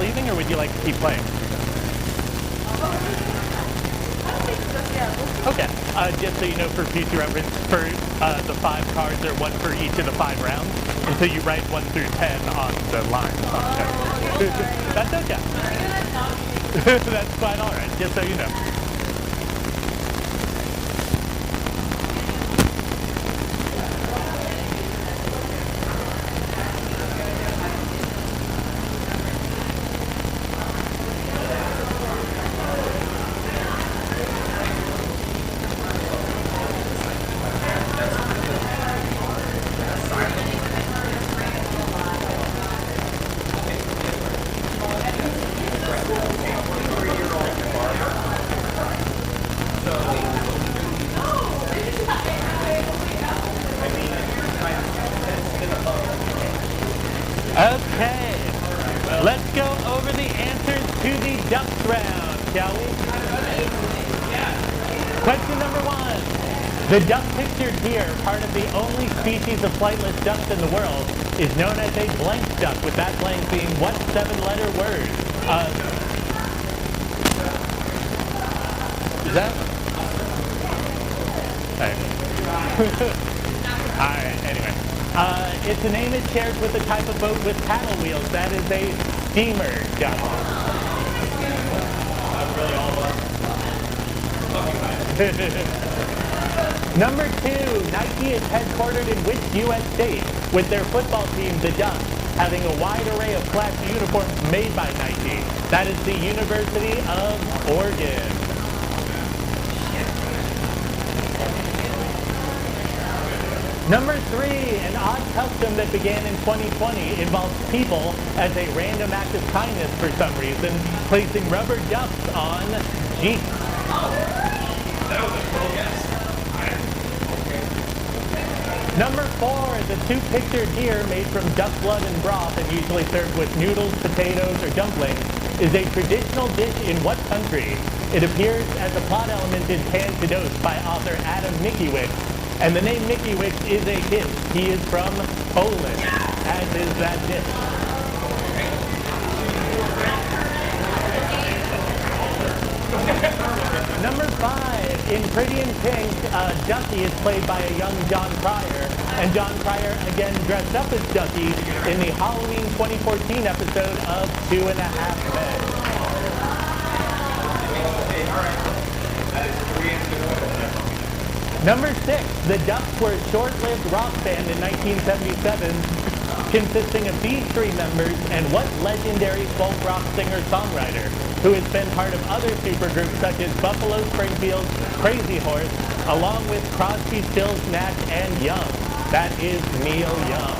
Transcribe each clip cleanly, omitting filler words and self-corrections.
leaving, or would you like to keep playing? Okay. Just so you know, for future reference, for the 5 cards are 1 for each of the 5 rounds, and so you write 1 through 10 on the line. That's okay. That's quite all right. Just so you know. Okay, let's go over the answers to the ducks round, shall we? Question number 1. The duck pictured here, part of the only species of flightless ducks in the world, is known as a blank duck, with that blank being what 7-letter word? Is that? Alright, anyway. It's a name it shares with a type of boat with paddle wheels. That is a steamer duck. Number 2, Nike is headquartered in which U.S. state, with their football team, the Ducks, having a wide array of flashy uniforms made by Nike. That is the University of Oregon. Number 3, an odd custom that began in 2020 involves people, as a random act of kindness for some reason, placing rubber ducks on Jeeps. That was a cool guess. Number 4, the soup pictured here, made from duck blood and broth and usually served with noodles, potatoes, or dumplings, is a traditional dish in what country? It appears as a plot element in Pan to Dose by author Adam Mickiewicz. And the name Mickiewicz is a hint. He is from Poland, as is that dish. Number 5, in Pretty in Pink, Ducky is played by a young John Cryer, and John Cryer again dressed up as Ducky in the Halloween 2014 episode of 2.5 Men. Number 6, the Ducks were a short-lived rock band in 1977, consisting of these 3 members and what legendary folk rock singer-songwriter, who has been part of other supergroups such as Buffalo Springfield's Crazy Horse, along with Crosby, Stills, Nash, and Young. That is Neil Young.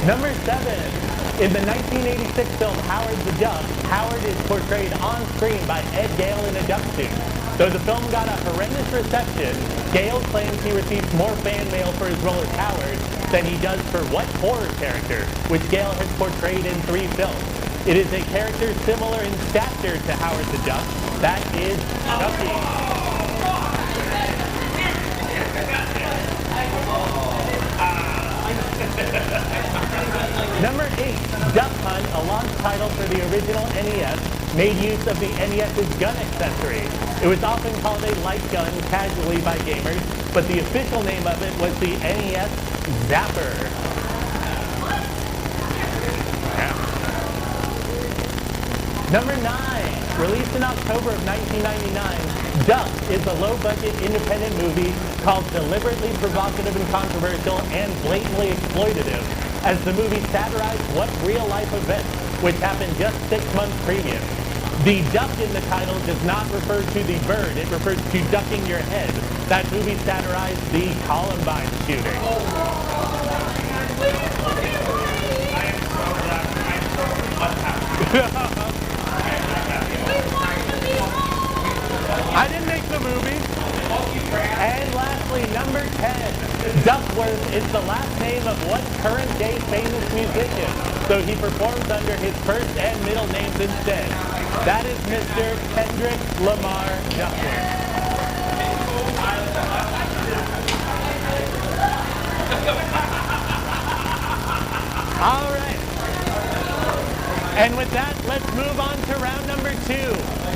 Number 7. In the 1986 film Howard the Duck, Howard is portrayed on screen by Ed Gale in a duck suit. Though the film got a horrendous reception, Gale claims he receives more fan mail for his role as Howard than he does for what horror character, which Gale has portrayed in 3 films. It is a character similar in stature to Howard the Duck. That is Chucky. Number 8, Duck Hunt, a launch title for the original NES, made use of the NES's gun accessory. It was often called a light gun casually by gamers, but the official name of it was the NES Zapper. Number 9, released in October of 1999, Duck is a low-budget independent movie called deliberately provocative and controversial and blatantly exploitative, as the movie satirized what real-life event, which happened just 6 months previous. The duck in the title does not refer to the bird, it refers to ducking your head. That movie satirized the Columbine shooting. I didn't make the movie. And lastly, number 10, Duckworth is the last name of what current-day famous musician, so he performs under his first and middle names instead. That is Mr. Kendrick Lamar Duckworth. All right. And with that, let's move on to round number 2.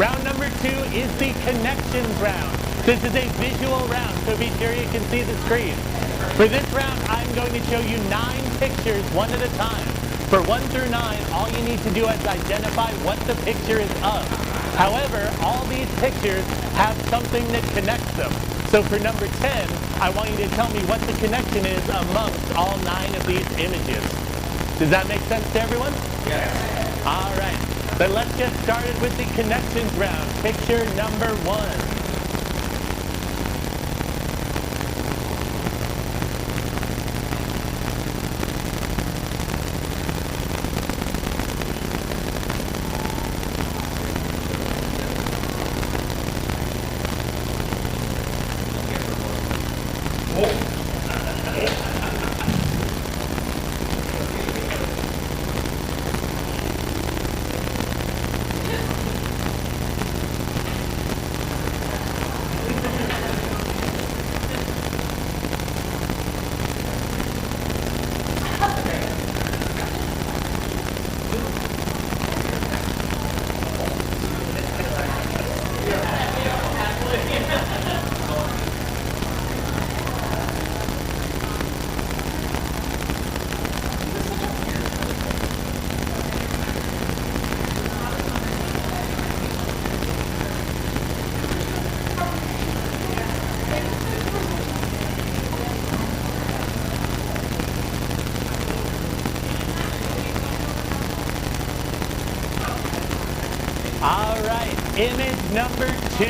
Round number 2 is the connections round. This is a visual round, so be sure you can see the screen. For this round, I'm going to show you 9 pictures one at a time. For 1 through 9, all you need to do is identify what the picture is of. However, all these pictures have something that connects them. So for number 10, I want you to tell me what the connection is amongst all 9 of these images. Does that make sense to everyone? Yes. All right. Then let's get started with the connections round. Picture number 1. All right, image number 2.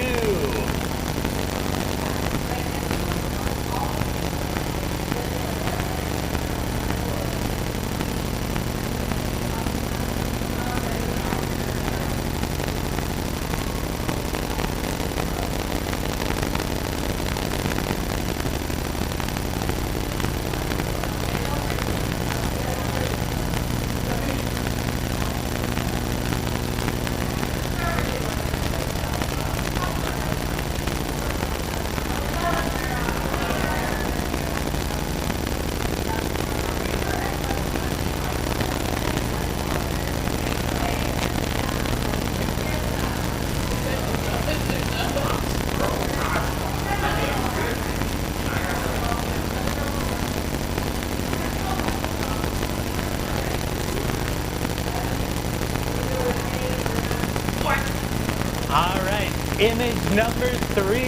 All right, image number 3.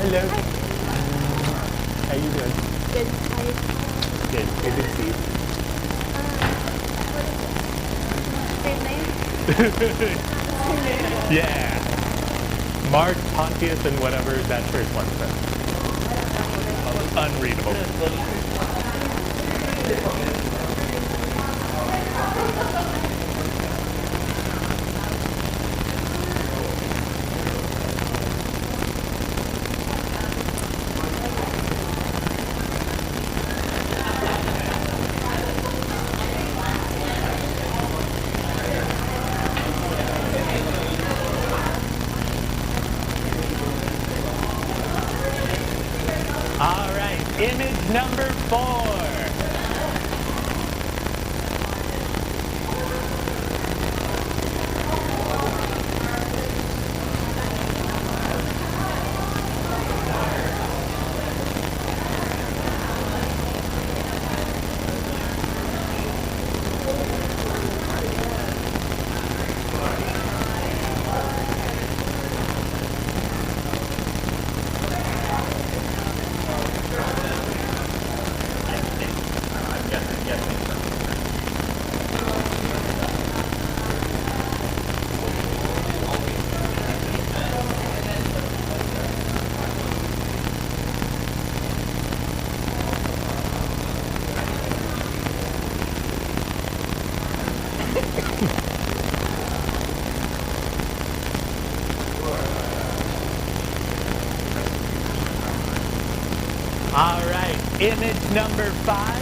Hello. How you doing? Good. Good. Good to see you. Same name? Yeah. Mark, Pontius, and whatever that first one says. Unreadable. All right, image number 4. All right, image number 5.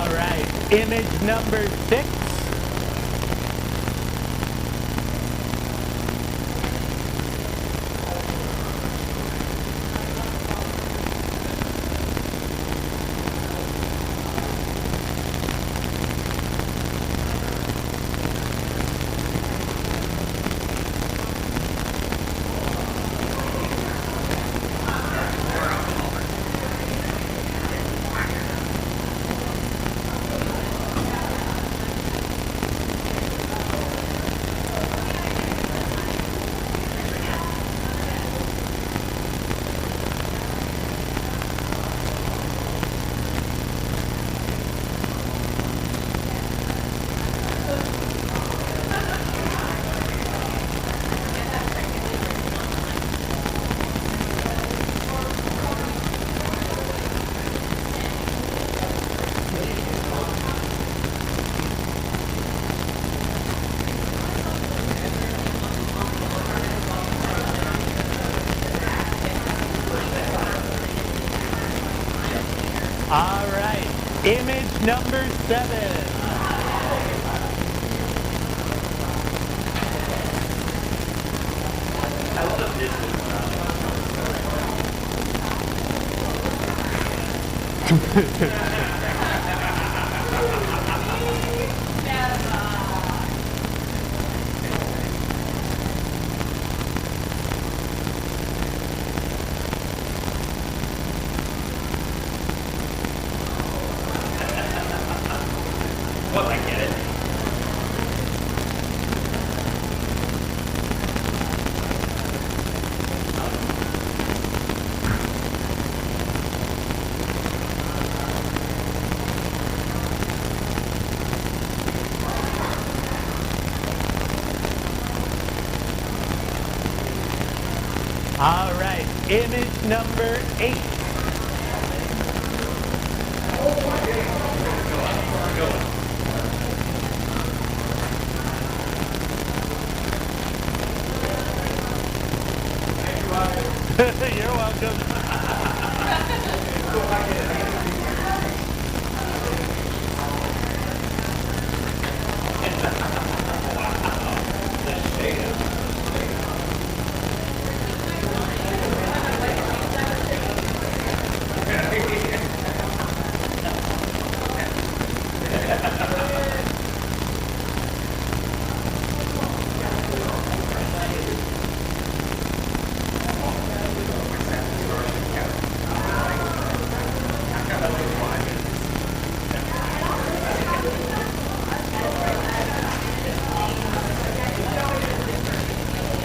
All right, image number 6. All right, image number 7. Well, I get it. All right, image number 8. You're welcome.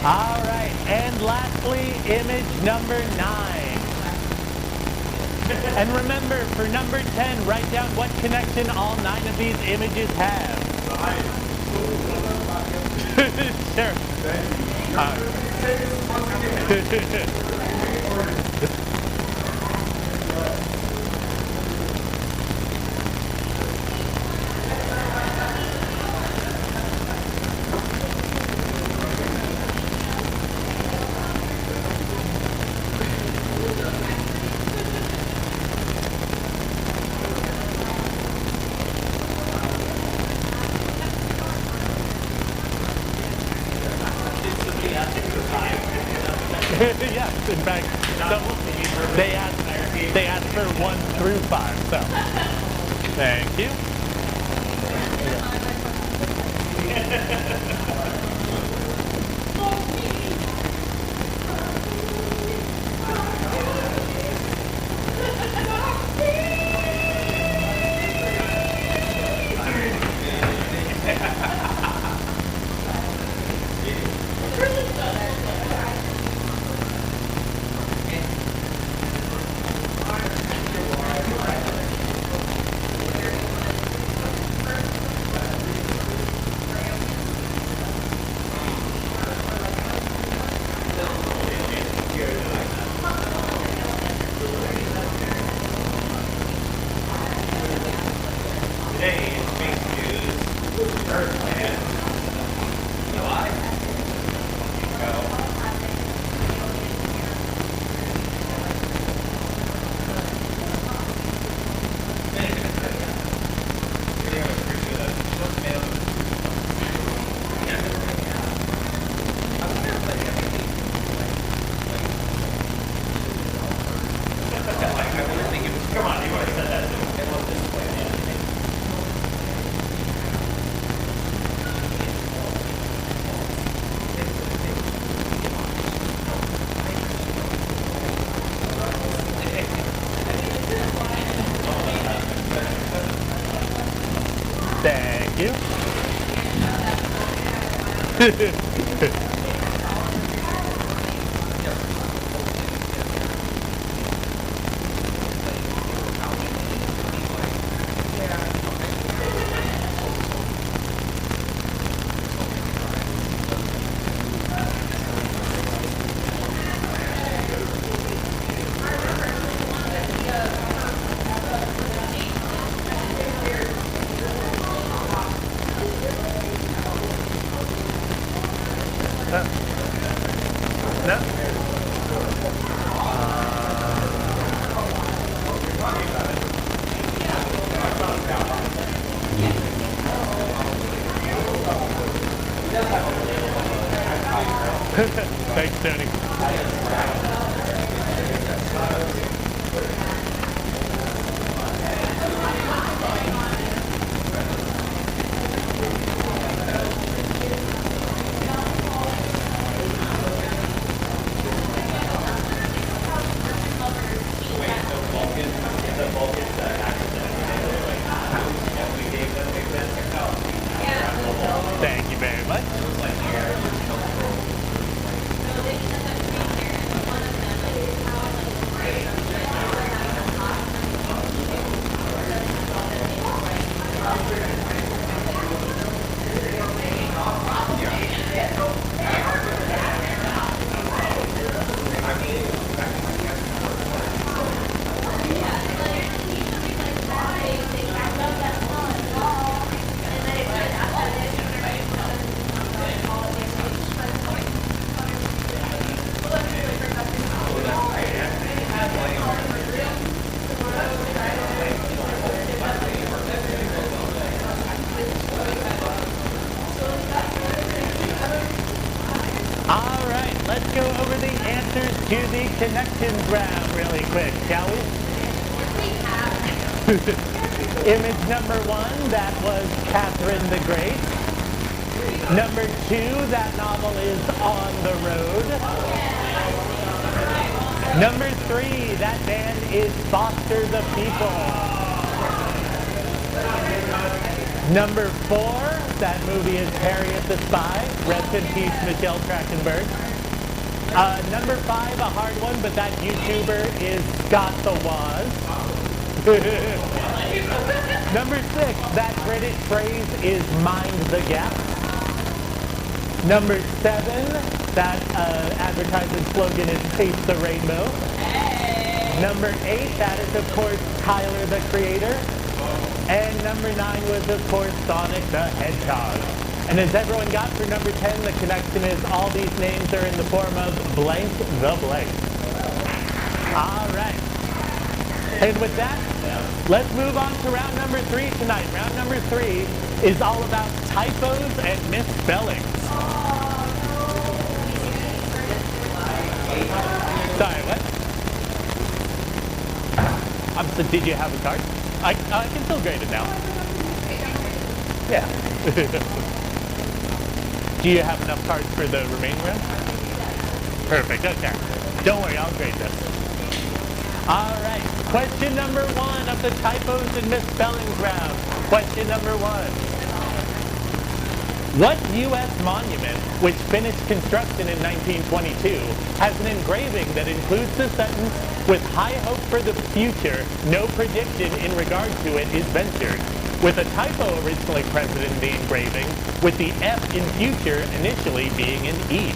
All right, and lastly, image number 9. And remember, for number 10, write down what connection all 9 of these images have. Sure. Yes, in fact, they asked for 1 through 5. So, thank you. No? Thanks, Tony. Thank you very much. All right, let's go over the answers to the connections round really quick, shall we? Image number 1, that was Catherine the Great. Number 2, that novel is On the Road. Number 3, that band is Foster the People. Number 4, that movie is Harriet the Spy. Rest in peace, Michelle Trachtenberg. Number 5, a hard one, but that YouTuber is Scott the Waz. Number 6, that British phrase is mind the gap. Number 7, that advertising slogan is Taste the Rainbow. Number 8, that is of course Tyler the Creator. And number 9 was, of course, Sonic the Hedgehog. And as everyone got for number 10, the connection is all these names are in the form of blank the blank. All right. And with that, let's move on to round number 3 tonight. Round number 3 is all about typos and misspellings. Sorry, what? So did you have a card? I can still grade it now. Yeah. Do you have enough cards for the remaining round? Perfect, okay. Don't worry, I'll grade this. All right, question number 1 of the typos and misspellings round. Question number 1. What U.S. monument, which finished construction in 1922, has an engraving that includes the sentence, "With high hope for the future, no prediction in regard to it is ventured," with a typo originally present in the engraving, with the F in future initially being an E?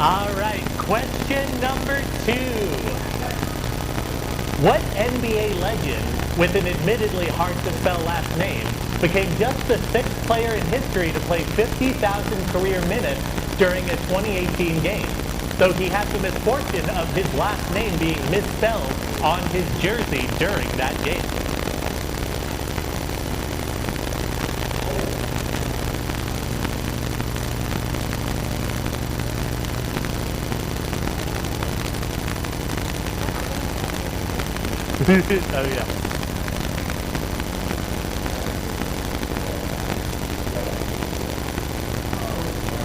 All right, question number 2. What NBA legend with an admittedly hard-to-spell last name became just the 6th player in history to play 50,000 career minutes during a 2018 game, though he had the misfortune of his last name being misspelled on his jersey during that game? Oh, yeah.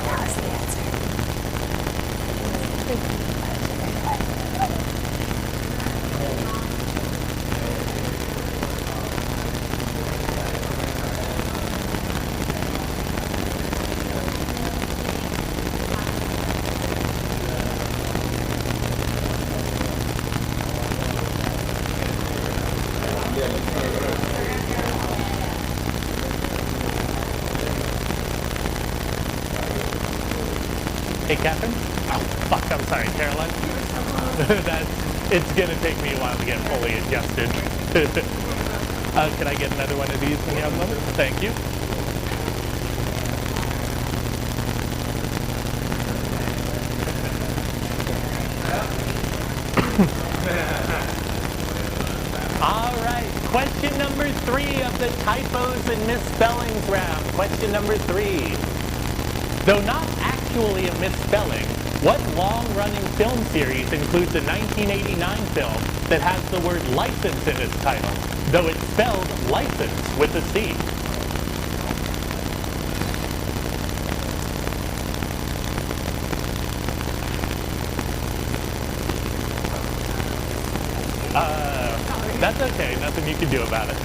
That was the Hey, Catherine? Oh, fuck, I'm sorry, Caroline. It's gonna take me a while to get fully adjusted. Can I get another one of these when you have one? Thank you. All right, question number 3 of the typos and misspellings round. Question number 3. Though not actually a misspelling, what long-running film series includes a 1989 film that has the word license in its title, though it's spelled license with a C? That's okay. Nothing you can do about it.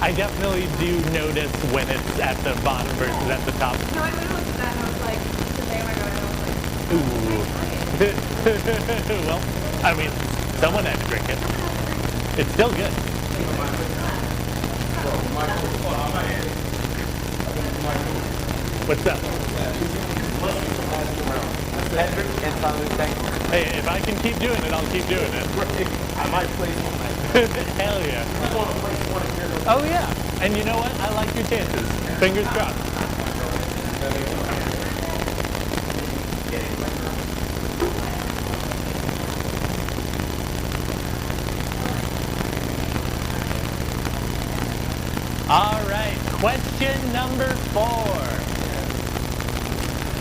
I definitely do notice when it's at the bottom versus at the top. No, I looked at that and I was like, today when I got it, I was like, Ooh. Well, I mean, someone had to drink it. It's still good. What's up? Hey, if I can keep doing it, I'll keep doing it. I might place one. Hell yeah. Oh yeah. And you know what? I like your chances. Fingers crossed. All right, question number 4.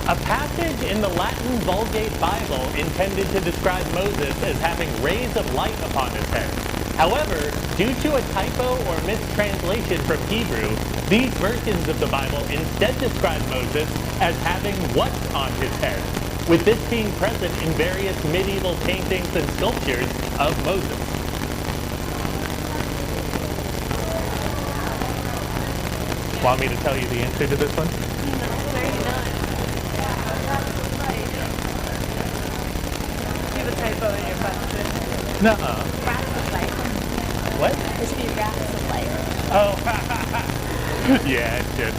A passage in the Latin Vulgate Bible intended to describe Moses as having rays of light upon his head. However, due to a typo or mistranslation from Hebrew, these versions of the Bible instead describe Moses as having what on his head, with this being present in various medieval paintings and sculptures of Moses. Want me to tell you the answer to this one? you have a typo in your question. Nuh-uh. Rats of light. What? There should be rats of light. Oh, yeah, it should.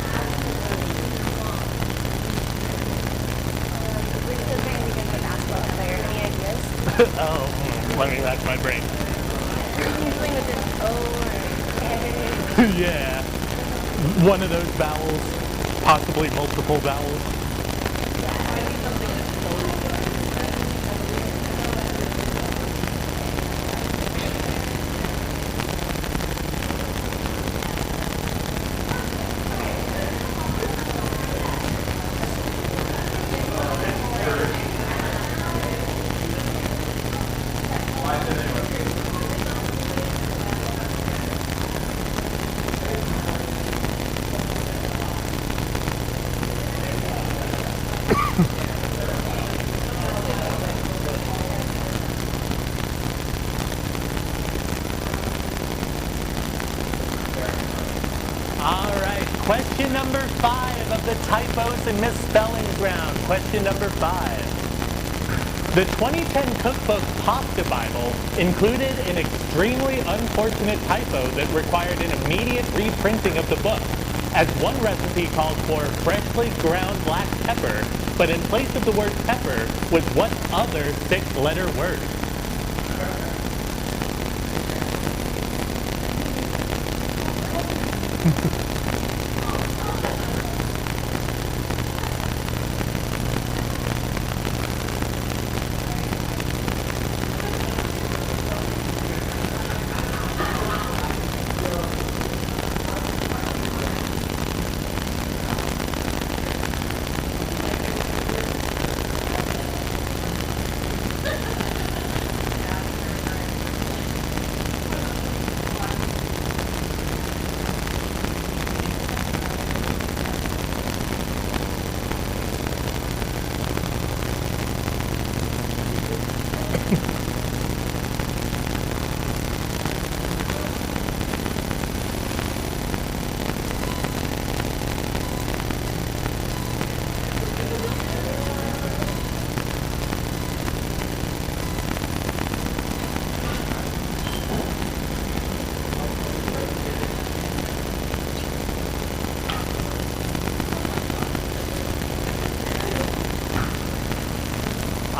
We're still trying to get the basketball player. Any ideas? Oh, let me rack my brain. Usually with an O or an A. Yeah. One of those vowels, possibly multiple vowels. Maybe something that's bold. All right, question number 5 of the typos and misspellings round. Question number 5. The 2010 cookbook Pasta Bible included an extremely unfortunate typo that required an immediate reprinting of the book, as one recipe called for freshly ground black pepper but in place of the word pepper was what other six-letter word?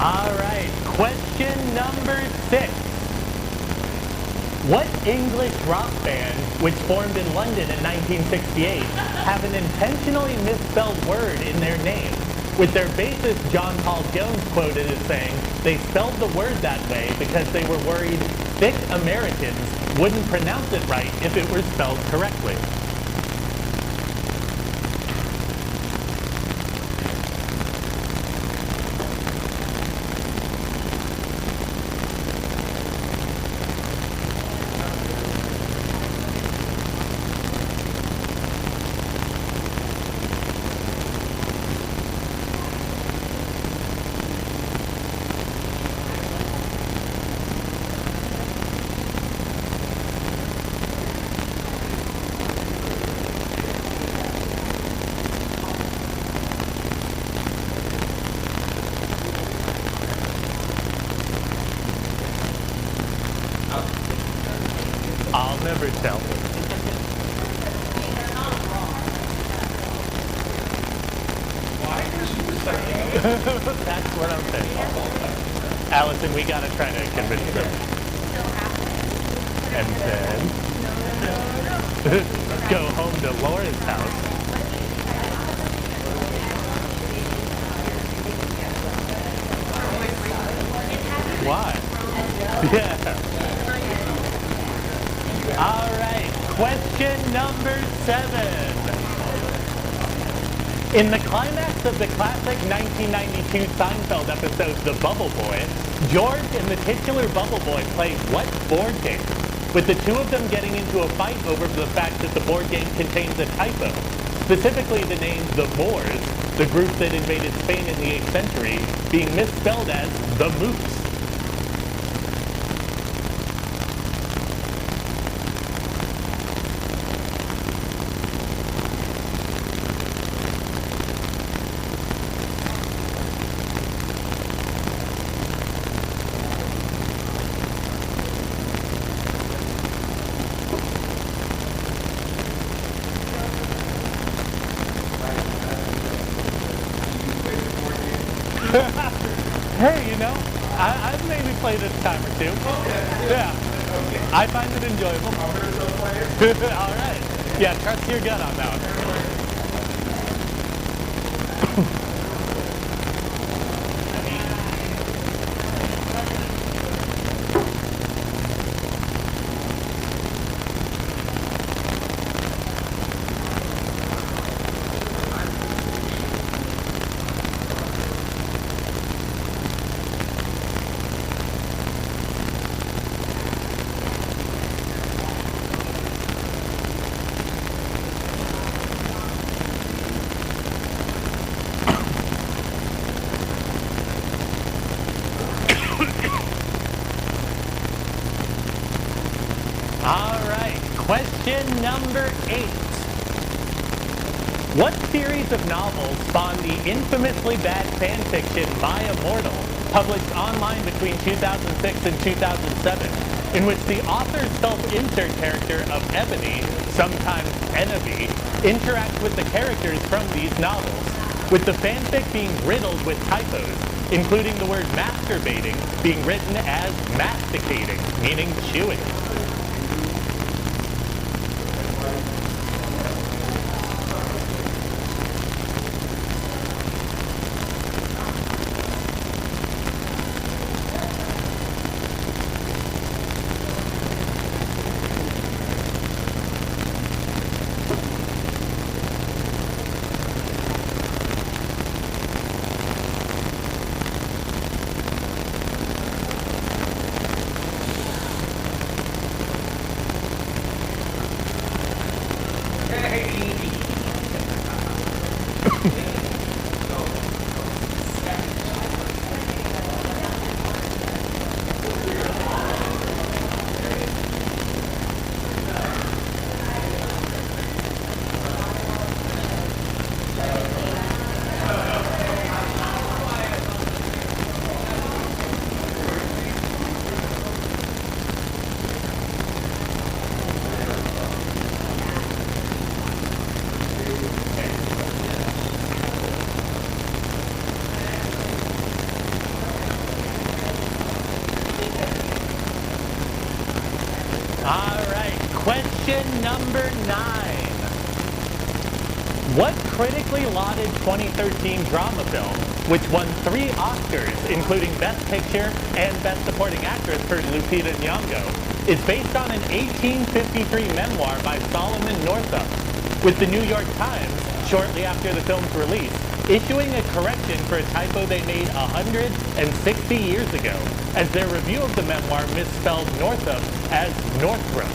All right, question number 6. What English rock band, which formed in London in 1968, have an intentionally misspelled word in their name? With their bassist John Paul Jones quoted as saying, they spelled the word that way because they were worried thick Americans wouldn't pronounce it right if it were spelled correctly. I'll never tell. That's what I'm saying. Allison, we gotta try to convince them. And then go home to Laura's house. Why? Yeah. All right, question number 7. In the climax of the classic 1992 Seinfeld episode, The Bubble Boy, George and the titular Bubble Boy play what board game? With the two of them getting into a fight over the fact that the board game contains a typo. Specifically the name The Moors, the group that invaded Spain in the 8th century, being misspelled as The Moose. Hey, you know, I've maybe played it a time or two. Yeah. I find it enjoyable. All right. Yeah, trust your gut on that one. All right, question number 8. What series of novels spawned the infamously bad fan fiction My Immortal, published online between 2006 and 2007, in which the author's self-insert character of Ebony, sometimes Enemy, interacts with the characters from these novels? with the fanfic being riddled with typos, including the word masturbating being written as masticating, meaning chewing. All right, question number 9. What critically lauded 2013 drama film, which won 3 Oscars, including Best Picture and Best Supporting Actress for Lupita Nyong'o, is based on an 1853 memoir by Solomon Northup, with the New York Times, shortly after the film's release, issuing a correction for a typo they made 160 years ago, as their review of the memoir misspelled Northup as Northrop.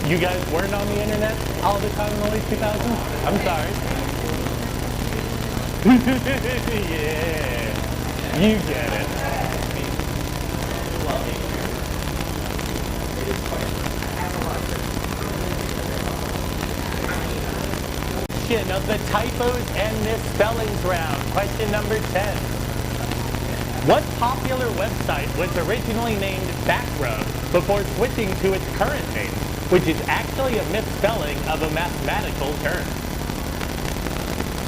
You guys weren't on the internet all the time in the late 2000s? I'm sorry. Yeah, you get it. Of the typos and misspellings round. Question number 10. What popular website was originally named Backrub before switching to its current name, which is actually a misspelling of a mathematical term?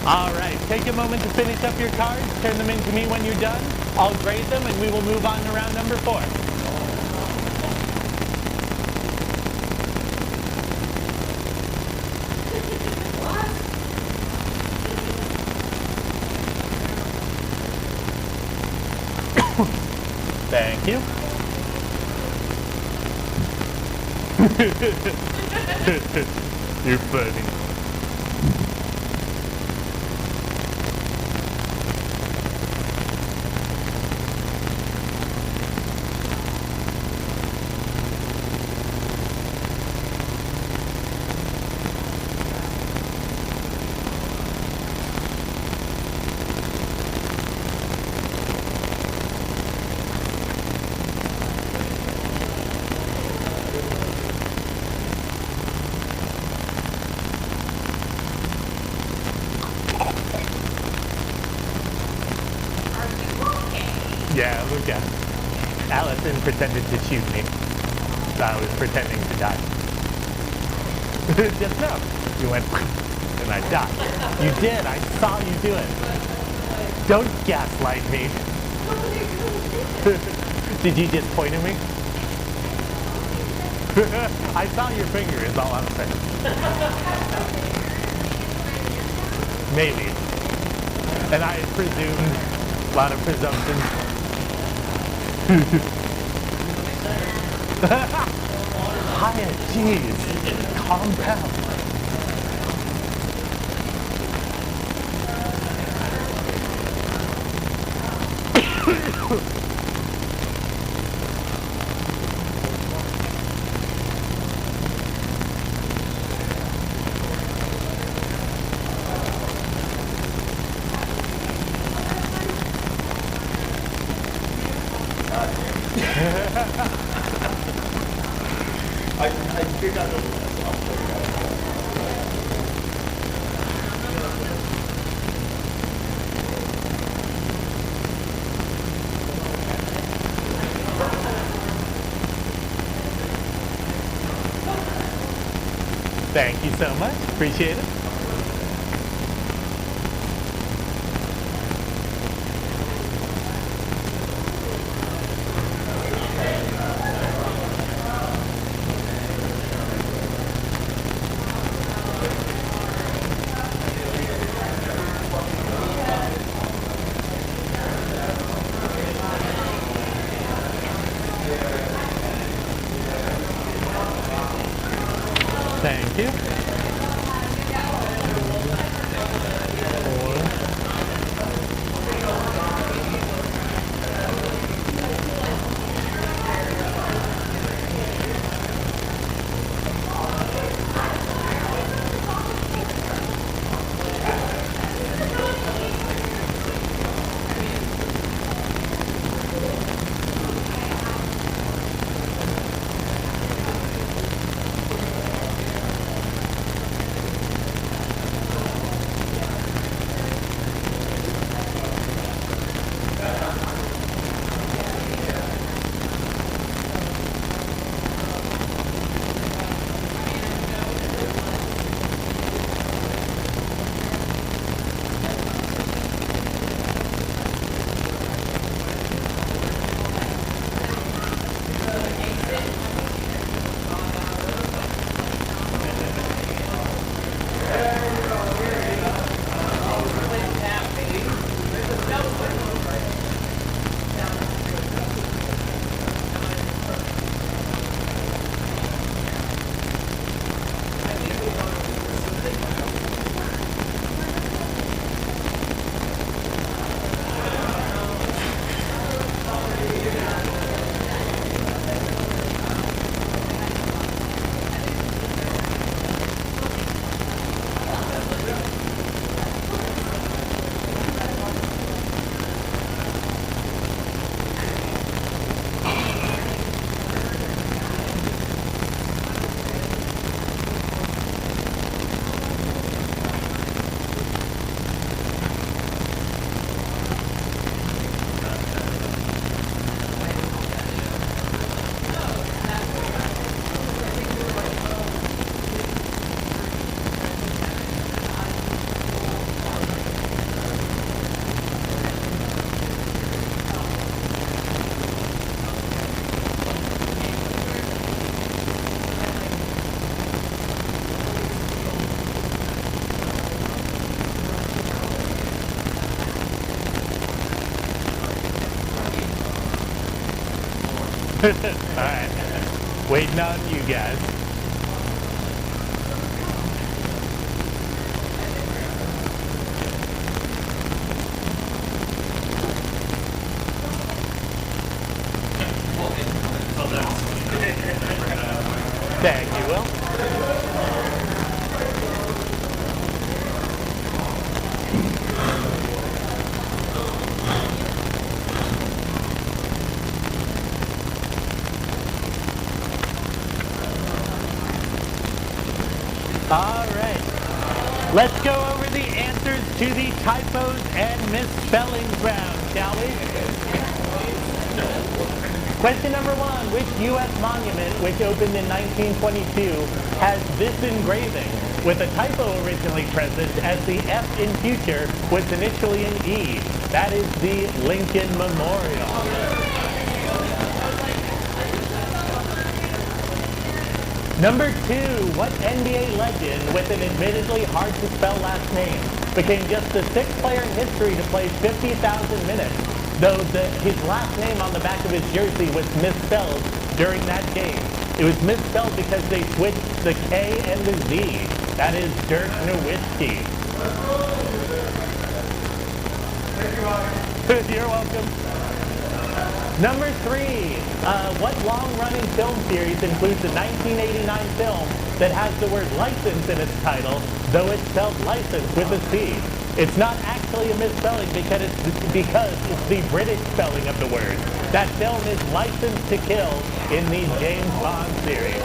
All right, take a moment to finish up your cards. Turn them in to me when you're done. I'll grade them and we will move on to round number 4. Thank you. You're funny. Yeah, look at Allison pretended to shoot me. I was pretending to die. Just now, you went and I died. You did, I saw you do it. Don't gaslight me. Did you just point at me? I saw your finger is all I'm saying. Maybe. And I presumed, a lot of presumptions. Hiya, jeez. Calm down. I think I know this. I'll show you guys. Thank you so much. Appreciate it. Thank you. All right. Waiting on you guys. Thank you, Will. All right. Let's go over the answers to the typos and misspellings round, shall we? Question number one, which U.S. monument, which opened in 1922, has this engraving with a typo originally present as the F in future was initially an E? That is the Lincoln Memorial. Number two, what NBA legend with an admittedly hard-to-spell last name became just the sixth player in history to play 50,000 minutes, though his last name on the back of his jersey was misspelled during that game? It was misspelled because they switched the K and the Z. That is Dirk Nowitzki. You're welcome. Number three, what long-running film series includes a 1989 film that has the word license in its title, though it's spelled license with a C? It's not actually a misspelling because it's the British spelling of the word. That film is Licensed to Kill in the James Bond series.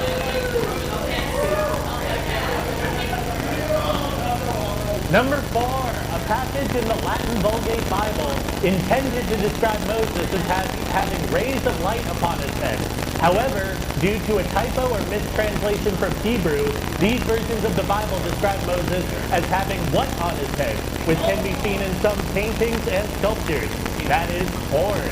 Number 4, a passage in the Latin Vulgate Bible intended to describe Moses as having rays of light upon his head. However, due to a typo or mistranslation from Hebrew, these versions of the Bible describe Moses as having what on his head, which can be seen in some paintings and sculptures. That is horn.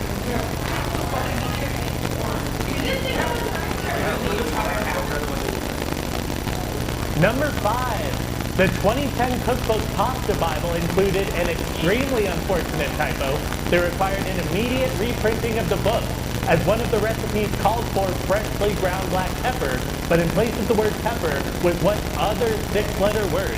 Number 5. The 2010 cookbook Pasta Bible included an extremely unfortunate typo that required an immediate reprinting of the book, as one of the recipes called for freshly ground black pepper, but in place of the word pepper was what other 6-letter word.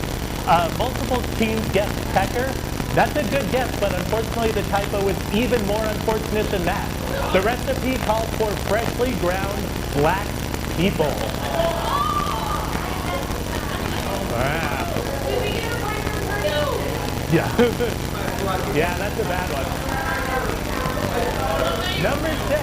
Multiple teams guessed pecker. That's a good guess, but unfortunately the typo was even more unfortunate than that. The recipe called for freshly ground black people. Wow. Yeah. Yeah, that's a bad one. Number 6.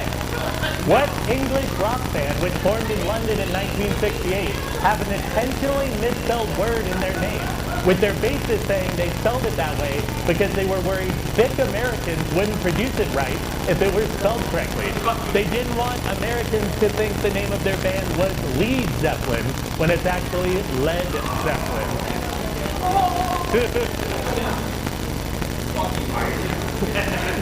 What English rock band, which formed in London in 1968, have an intentionally misspelled word in their name, with their bassist saying they spelled it that way because they were worried thick Americans wouldn't produce it right if it were spelled correctly. They didn't want Americans to think the name of their band was Lead Zeppelin when it's actually Led Zeppelin.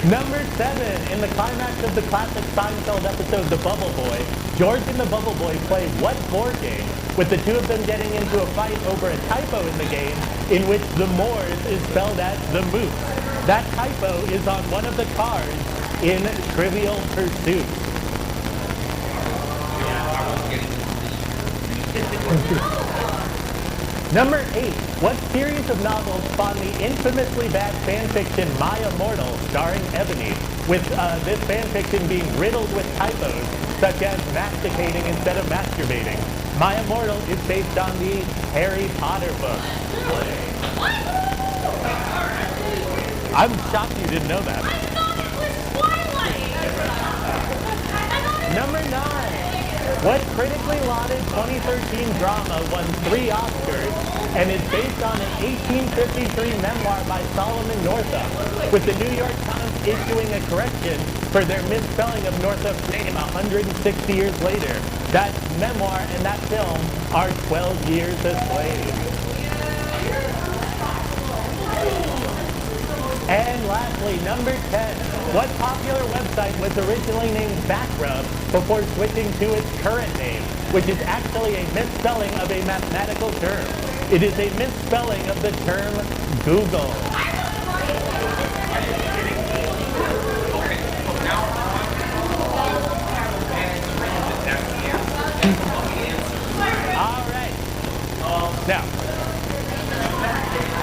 Number 7, in the climax of the classic Seinfeld episode The Bubble Boy, George and the Bubble Boy play what board game, with the two of them getting into a fight over a typo in the game in which the Moors is spelled as the Moose. That typo is on one of the cards in Trivial Pursuit. Number 8. What series of novels spawned the infamously bad fanfiction My Immortal, starring Ebony, with this fanfiction being riddled with typos, such as masticating instead of masturbating? My Immortal is based on the Harry Potter book. I'm shocked you didn't know that. I thought it was Twilight. Number 9. What critically lauded 2013 drama won 3 Oscars and is based on an 1853 memoir by Solomon Northup, with the New York Times issuing a correction for their misspelling of Northup's name 160 years later? That memoir and that film are 12 Years a Slave. And lastly, number 10. What popular website was originally named Backrub before switching to its current name, which is actually a misspelling of a mathematical term? It is a misspelling of the term Google. All right. Now,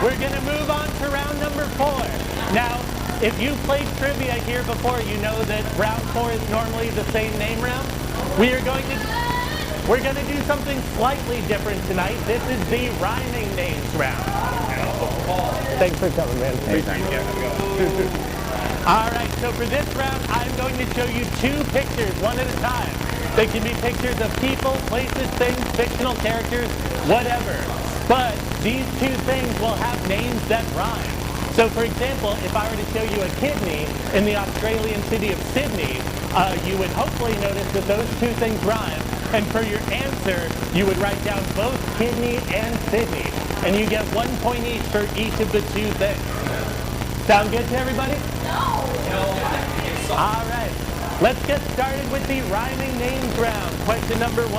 we're going to move on to round number 4. Now, if you've played trivia here before, you know that round 4 is normally the same name round. We're going to do something slightly different tonight. This is the rhyming names round. Thanks for coming, man. Hey, thank you. All right, so for this round, I'm going to show you 2 pictures, one at a time. They can be pictures of people, places, things, fictional characters, whatever. But these 2 things will have names that rhyme. So, for example, if I were to show you a kidney in the Australian city of Sydney, you would hopefully notice that those 2 things rhyme. And for your answer, you would write down both kidney and Sydney. And you get 1 point each for each of the 2 things. Sound good to everybody? No. All right. Let's get started with the rhyming names round. Question number 1.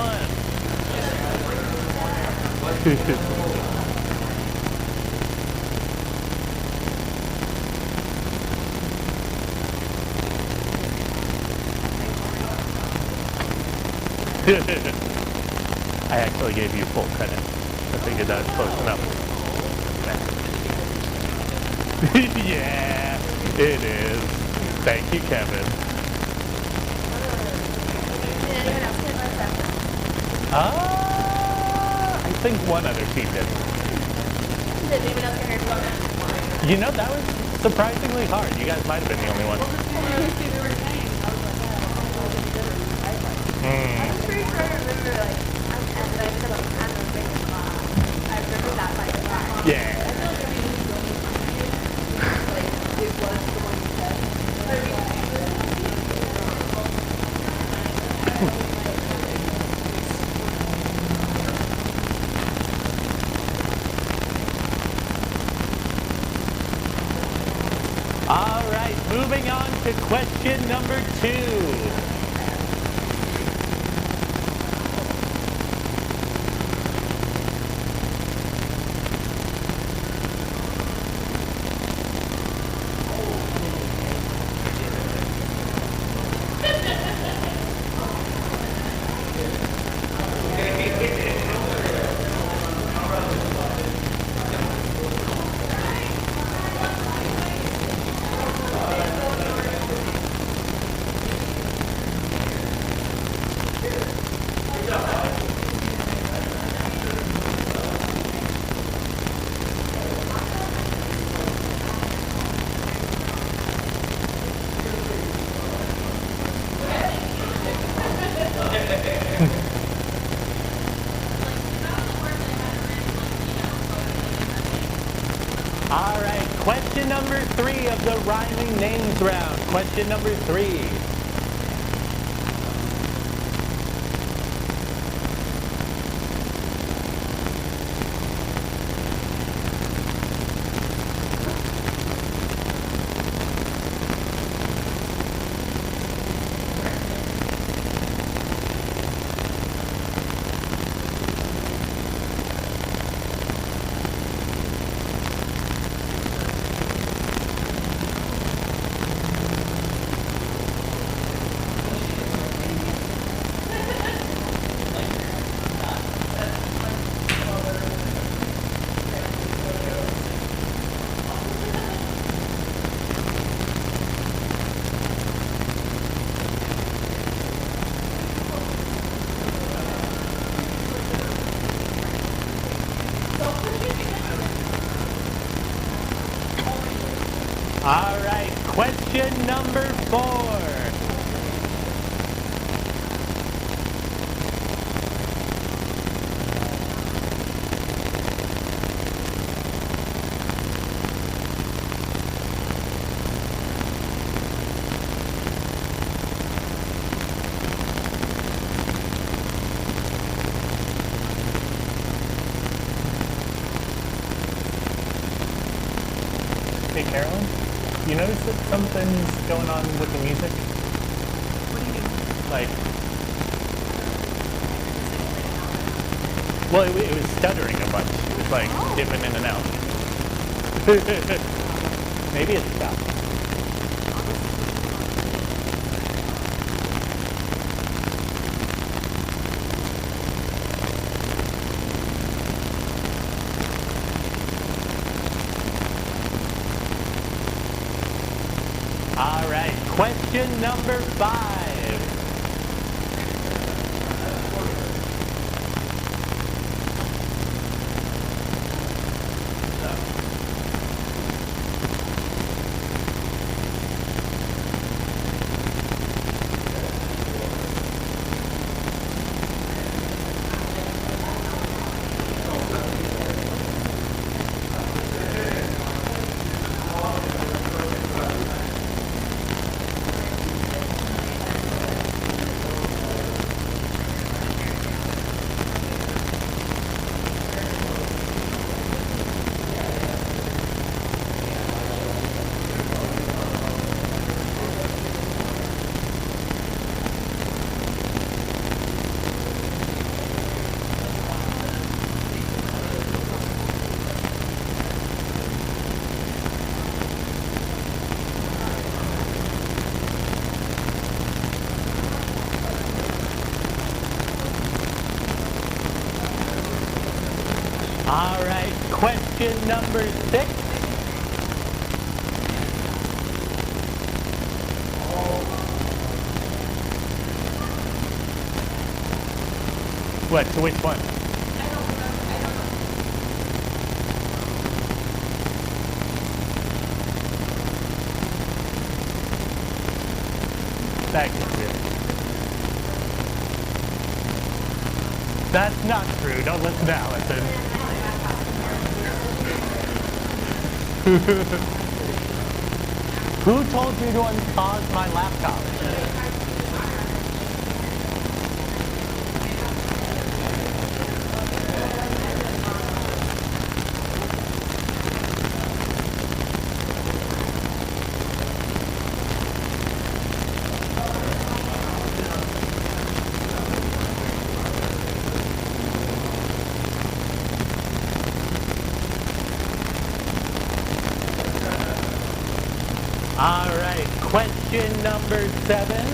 I actually gave you full credit. I figured that was close enough. Yeah, it is. Thank you, Kevin. Did anyone else get my second? I think one other team did. Did anyone else get Harry Potter? You know, that was surprisingly hard. You guys might have been the only one. I'm pretty sure I remember, like, and I said, like, I'm a big I remember that, like, Yeah. it was the one you said. All right, moving on to question number 2. All right, question number 3 of the rhyming names round. Question number 3. All right, question number 4. Hey, Carolyn, you notice that something's going on with the music? What do you mean? Like, well, it was stuttering a bunch. It was like dipping in and out. Maybe it's stopped. All right, question number 5. All right, question number 6. What, to which one? That gets you. That's not true. Don't listen to Allison. Who told you to unpause my laptop? All right, question number 7.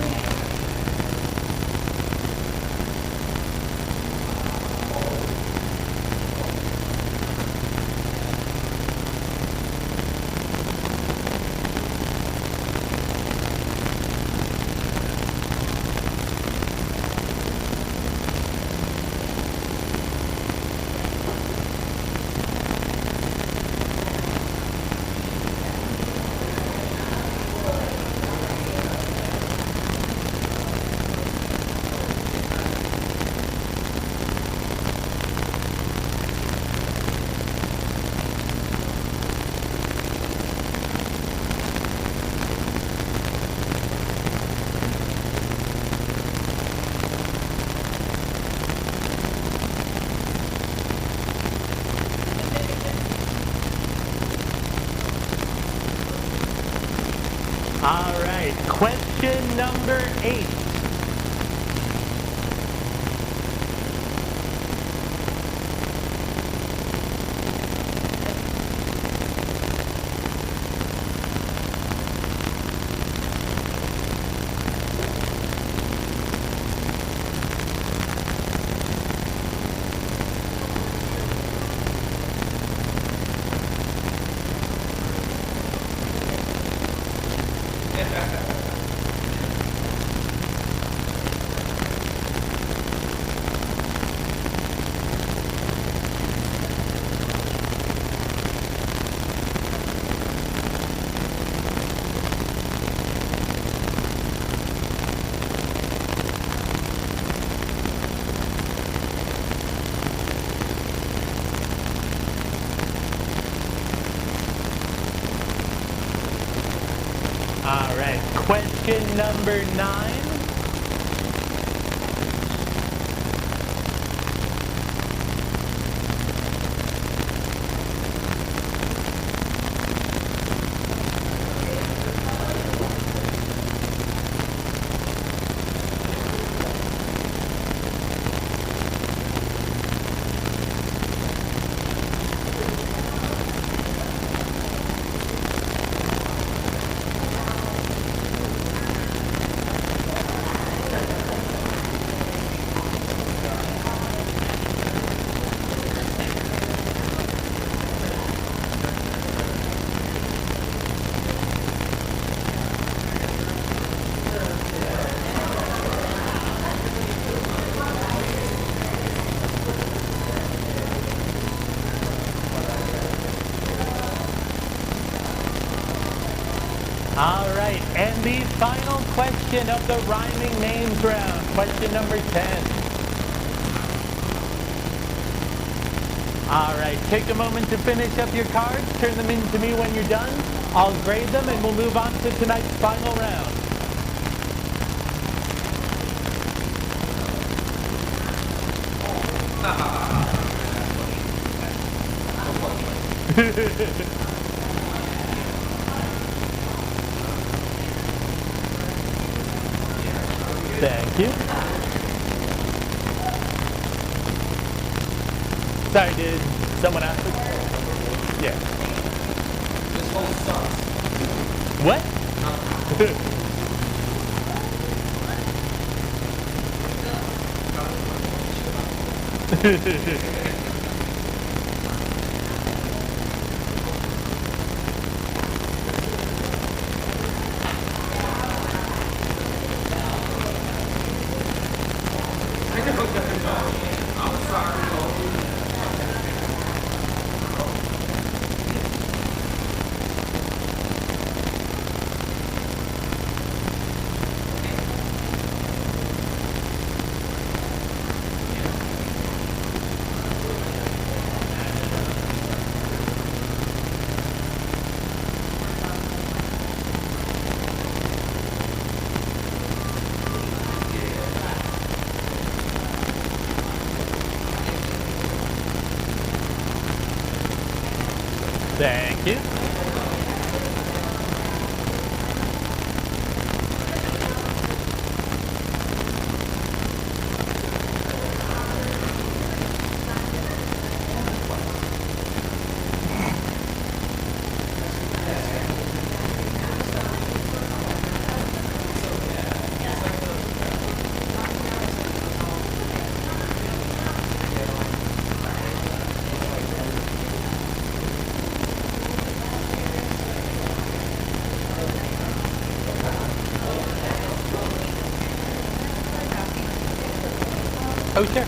All right, question number 8. All right, question number 9. All right, and the final question of the rhyming names round, question number 10. All right, take a moment to finish up your cards, turn them in to me when you're done. I'll grade them and we'll move on to tonight's final round. Thank you. Sorry, did someone ask me? Yeah. This whole sucks. What? I'm sorry. Thank you. Oh, sure.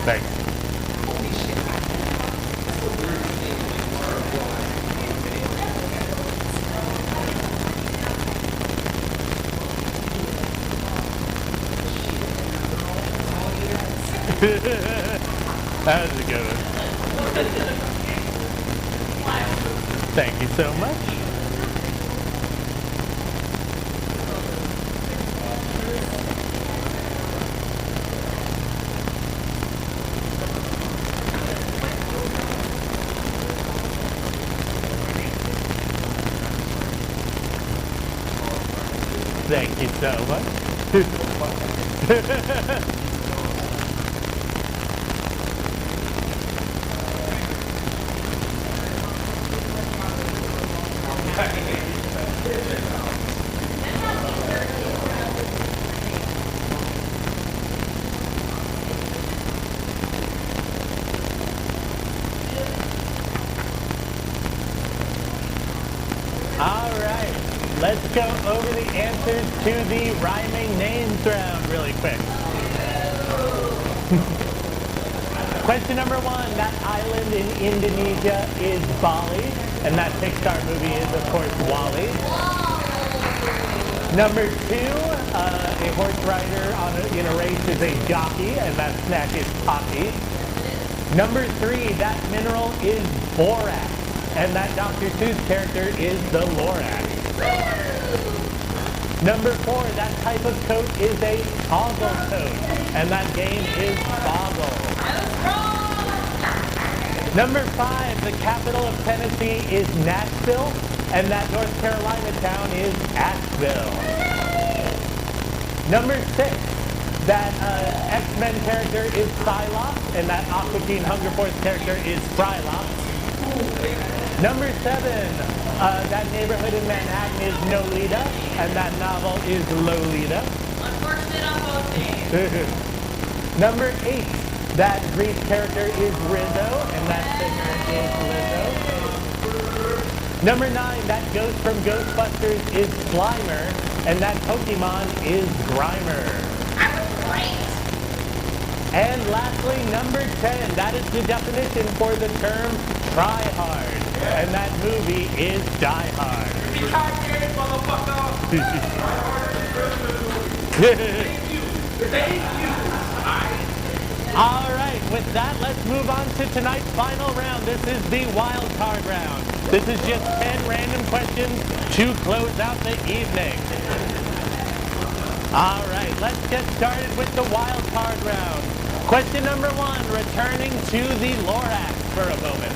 Thanks. That was a good one. Thank you so much. Thank you so much. All right, let's go over the answers to the rhyming names round really quick. Question number one, that island in Indonesia is Bali, and that Pixar movie is, of course, WALL-E. Number two, a horse rider in a race is a jockey, and that snack is Poppy. Number three, that mineral is borax, and that Dr. Seuss character is the Lorax. Number four, that type of coat is a toggle coat, and that game is Boggle. Number five, the capital of Tennessee is Nashville, and that North Carolina town is Asheville. Number six, that X-Men character is Psylocke, and that Aqua Teen Hunger Force character is Frylock. Number seven, that neighborhood in Manhattan is Nolita, and that novel is Lolita. Unfortunate on both names. Number eight, that Greek character is Rizzo, and that singer is Lizzo. Number nine, that ghost from Ghostbusters is Slimer, and that Pokemon is Grimer. I was right. And lastly, number 10, that is the definition for the term try hard, and that movie is Die Hard. Retire, motherfucker! Thank you! All right, with that, let's move on to tonight's final round. This is the wild card round. This is just 10 random questions to close out the evening. All right, let's get started with the wild card round. Question number one, returning to the Lorax for a moment.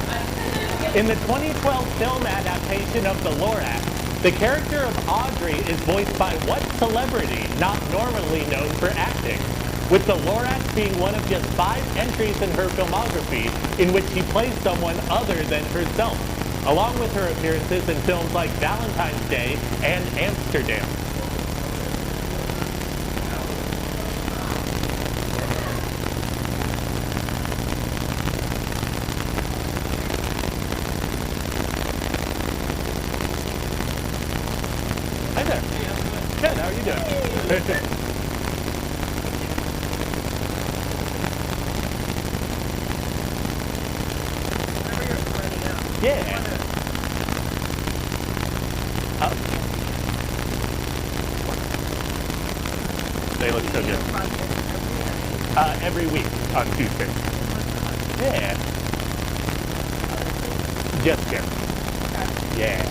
In the 2012 film adaptation of The Lorax, the character of Audrey is voiced by what celebrity not normally known for acting? With The Lorax being one of just 5 entries in her filmography in which she plays someone other than herself, along with her appearances in films like Valentine's Day and Amsterdam. Hi there. Good, how are you doing? Yeah. Oh. They look so good. Every week on Tuesday. Yeah. Just Kim. Yeah.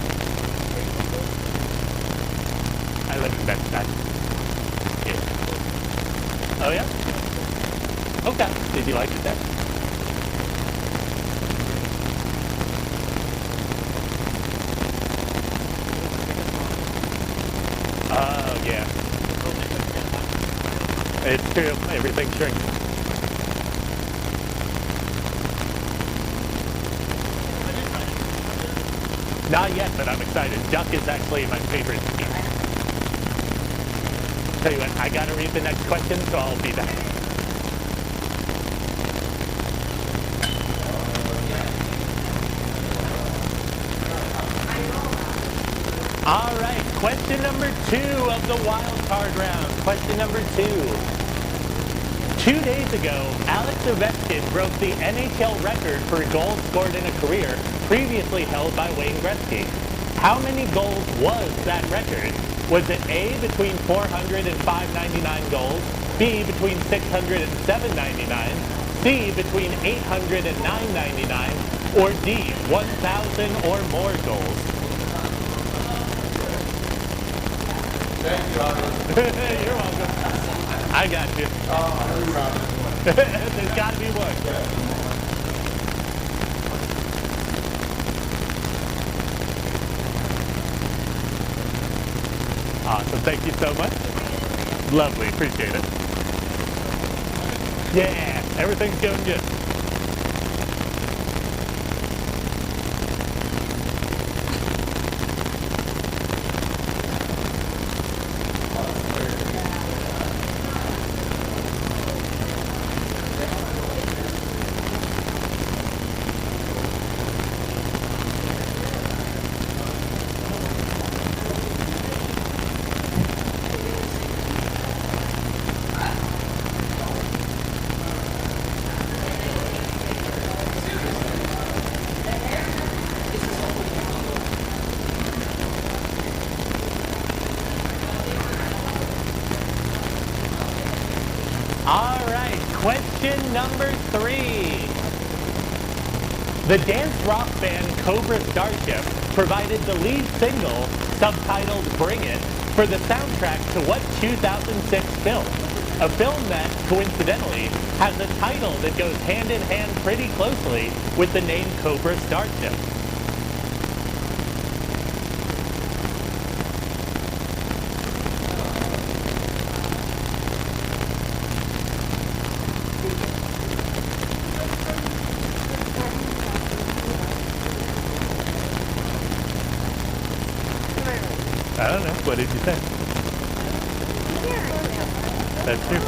I live in Bed-Stuy. Yeah. Oh yeah? Okay. Did you like it there? Oh yeah. It's true. Everything shrinks. Not yet, but I'm excited. Duck is actually my favorite ski. Tell you what, I gotta read the next question, so I'll be back. All right, question number 2 of the wild card round. Question number 2. 2 days ago, Alex Ovechkin broke the NHL record for goals scored in a career previously held by Wayne Gretzky. How many goals was that record? Was it A, between 400 and 599 goals, B, between 600 and 799, C, between 800 and 999, or D, 1,000 or more goals? Thank you, Robert. You're welcome. I got you. There's got to be one. Awesome. Thank you so much. Lovely. Appreciate it. Yeah. Everything's going good. All right, question number 3. The dance rock band Cobra Starship provided the lead single, subtitled Bring It, for the soundtrack to what 2006 film? A film that, coincidentally, has a title that goes hand in hand pretty closely with the name Cobra Starship. I don't know. What did you say? That's true.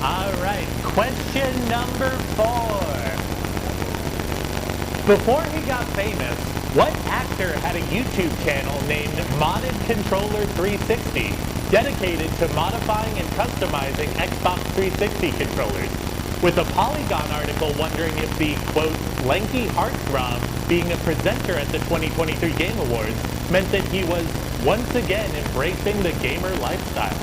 All right, question number 4. Before he got famous, what actor had a YouTube channel named Modded Controller 360, dedicated to modifying and customizing Xbox 360 controllers? With a Polygon article wondering if the, quote, lanky heartthrob being a presenter at the 2023 Game Awards meant that he was once again embracing the gamer lifestyle.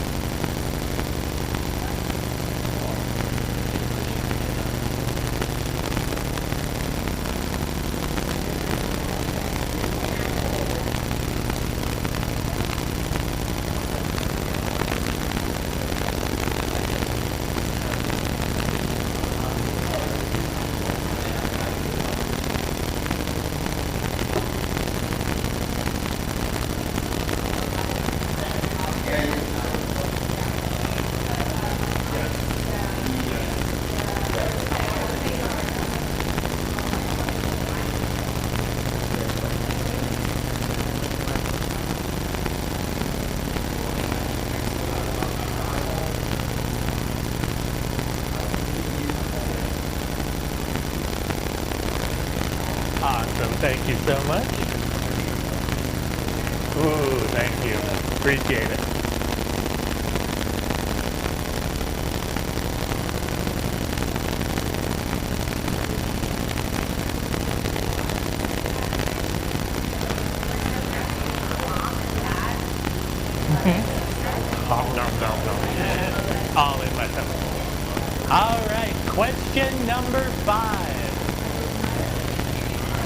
Thank you so much. Ooh, thank you. Appreciate it. Oh, no. All in myself. All right, question number 5.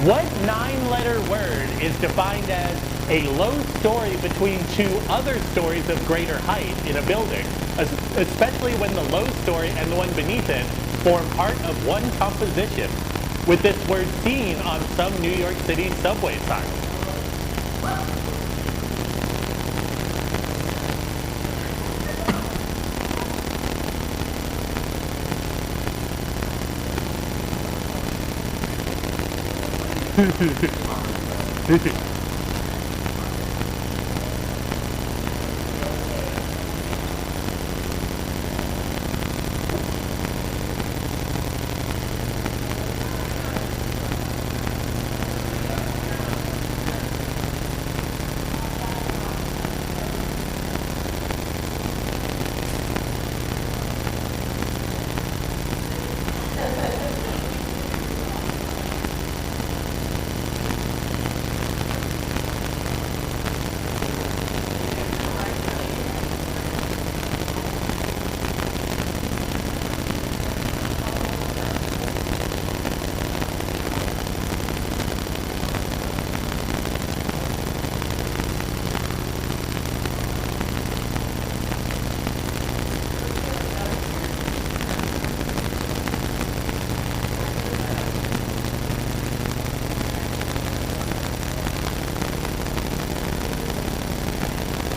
What 9-letter word is defined as a low story between two other stories of greater height in a building, especially when the low story and the one beneath it form part of one composition, with this word seen on some New York City subway signs?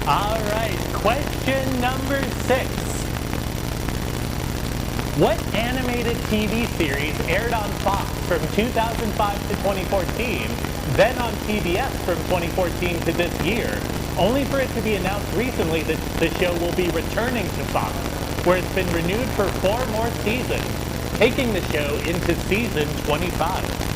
All right, question number 6. What animated TV series aired on Fox from 2005 to 2014, then on CBS from 2014 to this year, only for it to be announced recently that the show will be returning to Fox, where it's been renewed for 4 more seasons, taking the show into season 25?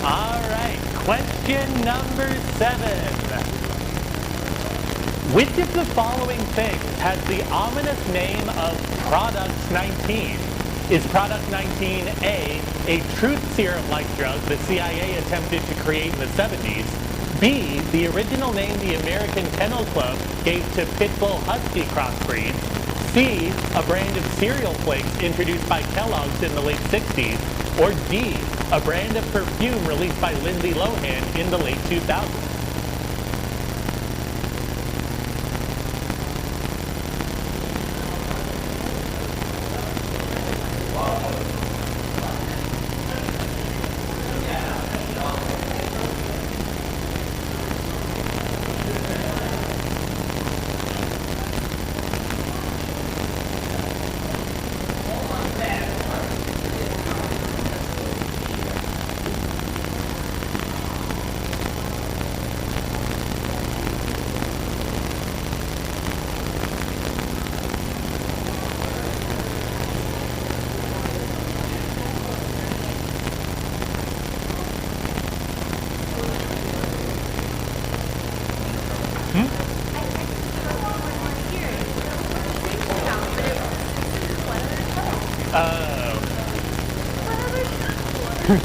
All right, question number 7. Which of the following things has the ominous name of Product 19? Is Product 19 A truth serum-like drug the CIA attempted to create in the 70s? B, the original name the American Kennel Club gave to Pitbull Husky crossbreeds? C, a brand of cereal flakes introduced by Kellogg's in the late 60s? Or D, a brand of perfume released by Lindsay Lohan in the late 2000s? I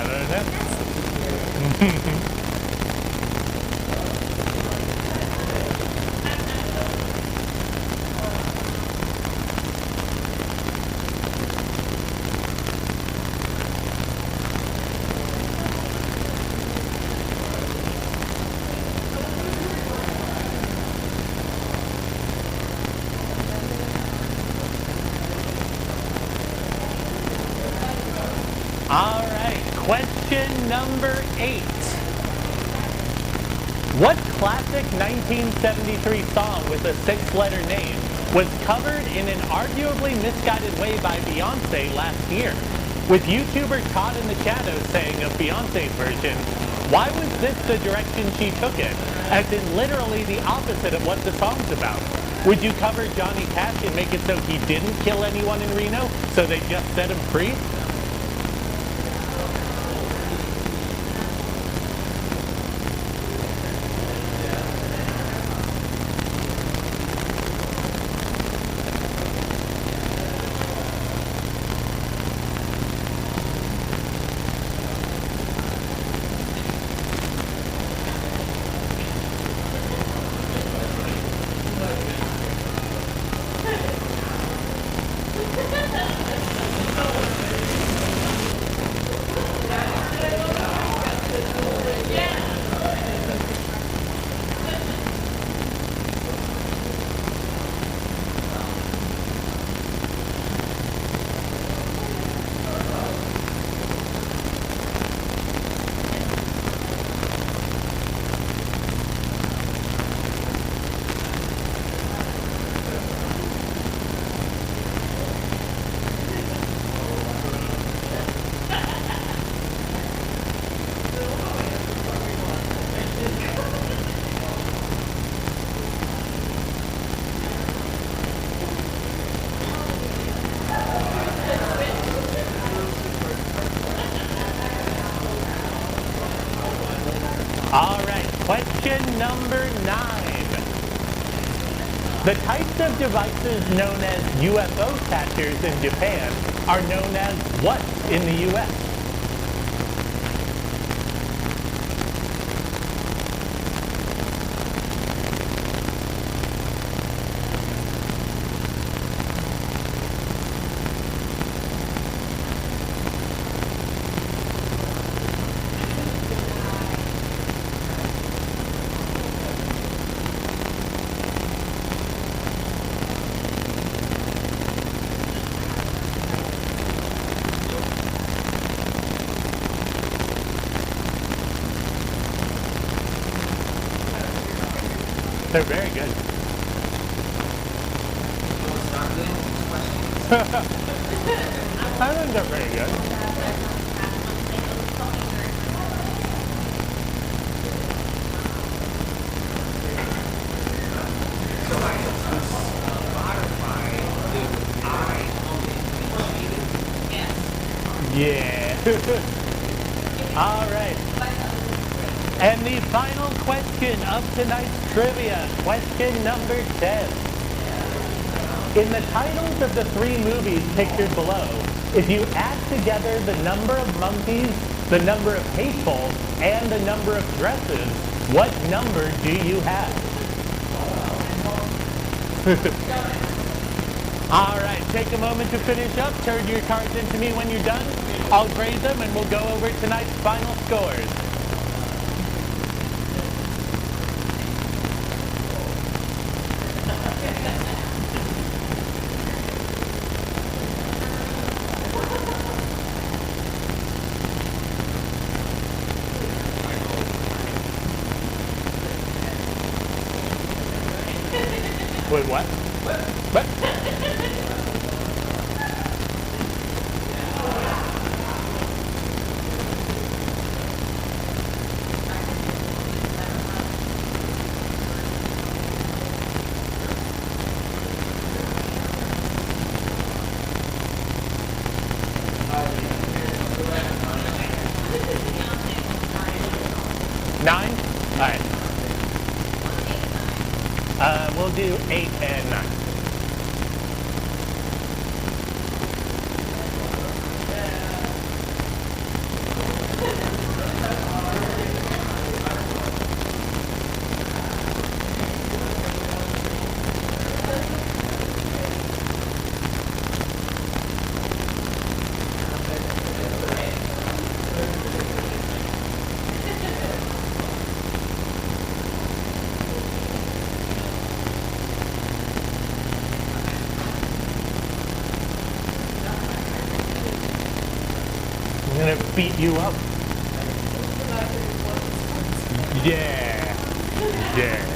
don't know. All right, question number 8. What classic 1973 song with a 6-letter name was covered in an arguably misguided way by Beyonce last year? With YouTuber Todd in the Shadows saying of Beyonce's version, why was this the direction she took it? As in literally the opposite of what the song's about. Would you cover Johnny Cash and make it so he didn't kill anyone in Reno, so they just set him free? All right, question number 9. The types of devices known as UFO catchers in Japan are known as what in the U.S.? They're very good. I think they're pretty good. Yeah. All right. And the final question of tonight's trivia, question number 10. In the titles of the 3 movies pictured below, if you add together the number of monkeys, the number of paintballs, and the number of dresses, what number do you have? All right, take a moment to finish up. Turn your cards into me when you're done. I'll grade them and we'll go over tonight's final scores. Wait, what? What? Nine? All right. We'll do 8 and 9. beat you up. Yeah. Yeah.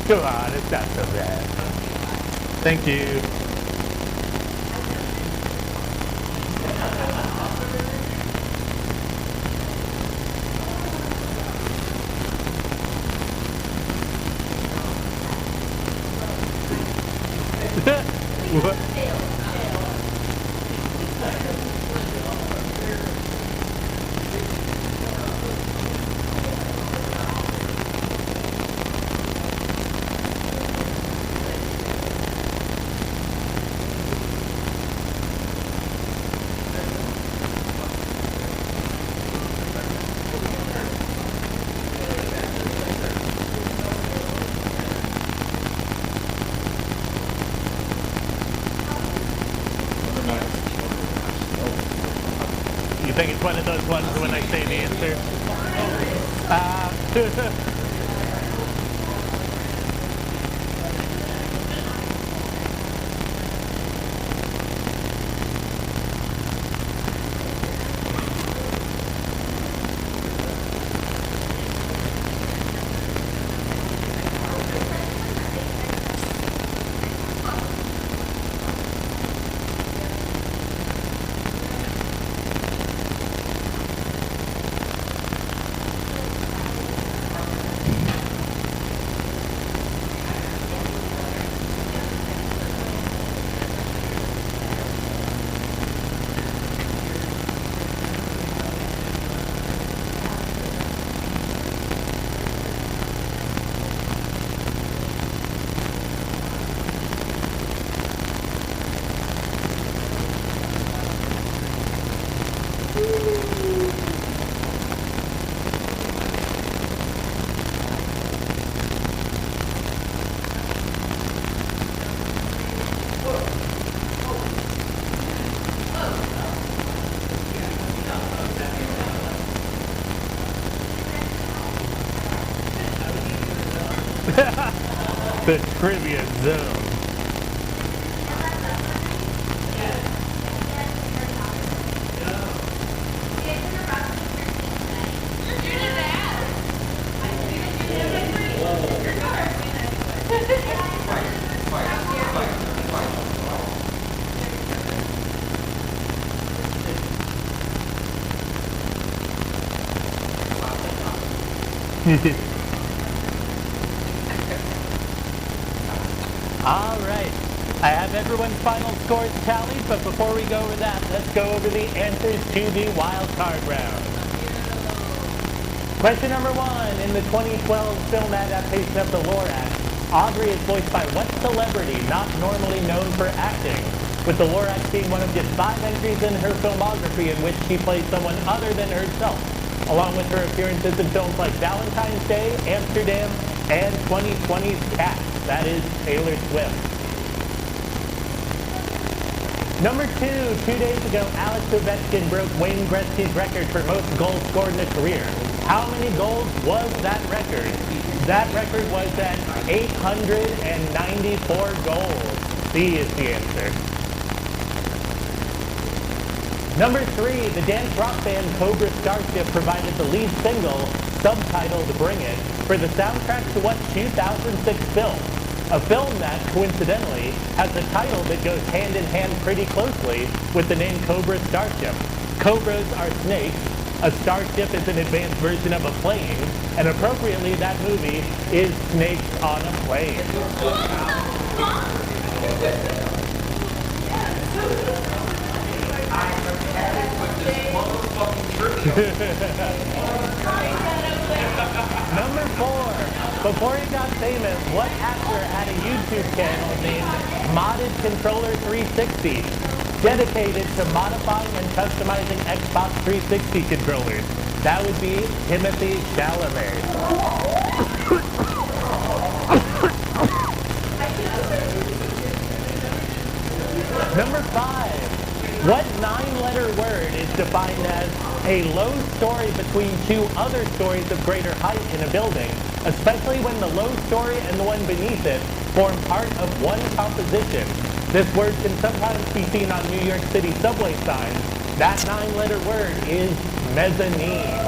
Come on, it's not so bad. Thank you. What? You think it's one of those ones when I say the answer? The trivia zone. All right. I have everyone's final scores tallied, but before we go over that, let's go over the answers to the wild card round. Question number 1. In the 2012 film adaptation of the Lorax, Audrey is voiced by what celebrity not normally known for acting? With the Lorax being one of just 5 entries in her filmography in which she plays someone other than herself, along with her appearances in films like Valentine's Day, Amsterdam, and 2020's Cats. That is Taylor Swift. Number 2, 2 days ago, Alex Ovechkin broke Wayne Gretzky's record for most goals scored in a career. How many goals was that record? That record was at 894 goals. C is the answer. Number 3, the dance rock band Cobra Starship provided the lead single, subtitled Bring It, for the soundtrack to what 2006 film? A film that, coincidentally, has a title that goes hand in hand pretty closely with the name Cobra Starship. Cobras are snakes, a starship is an advanced version of a plane, and appropriately that movie is Snakes on a Plane. Number 4. Before he got famous, what actor had a YouTube channel named Modded Controller 360, dedicated to modifying and customizing Xbox 360 controllers? That would be Timothy Chalamet. defined as a low story between two other stories of greater height in a building, especially when the low story and the one beneath it form part of one composition. This word can sometimes be seen on New York City subway signs. That 9-letter word is mezzanine.